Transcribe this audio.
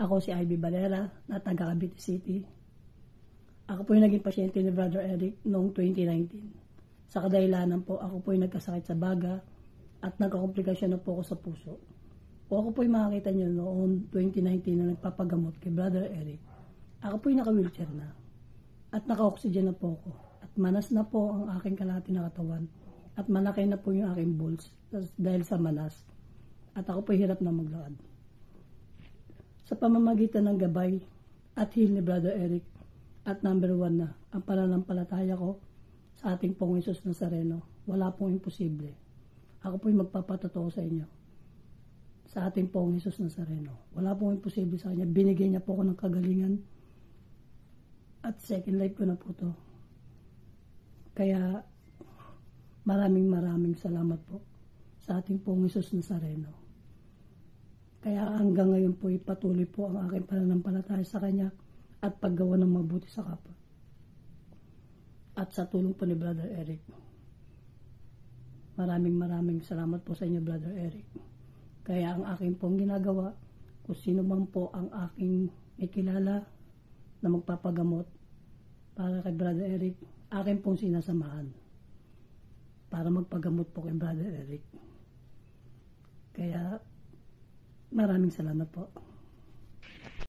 Ako si Ivy Valera na taga Cavite City. Ako po yung naging pasyente ni Brother Eric noong 2019. Sa kadahilanan po, ako po yung nagkasakit sa baga at nagkakomplikasyon na po ako sa puso. O ako po yung makakita niyo noong 2019 na nagpapagamot kay Brother Eric. Ako po yung naka-wheelchair na at naka-oxygen na po ako. At manas na po ang aking kalahati na katawan at malaki na po yung aking bulls dahil sa manas. At ako po hirap na maglakad. Sa pamamagitan ng gabay at heal ni Brother Eric at number 1 na ang pananampalataya ko sa ating pong Jesus Nazareno, wala pong imposible. Ako po yung magpapatotoo sa inyo sa ating pong Jesus Nazareno. Wala pong imposible sa kanya. Binigay niya po ako ng kagalingan at second life ko na po to. Kaya maraming salamat po sa ating pong Jesus Nazareno. Kaya hanggang ngayon po ipatuloy po ang aking pananampalataya sa Kanya at paggawa ng mabuti sa kapwa. At sa tulong po ni Brother Eric. Maraming salamat po sa inyo, Brother Eric. Kaya ang aking pong ginagawa, kung sino man po ang aking ikilala na magpapagamot para kay Brother Eric, aking pong sinasamahan para magpagamot po kay Brother Eric. Kaya maraming salamat po.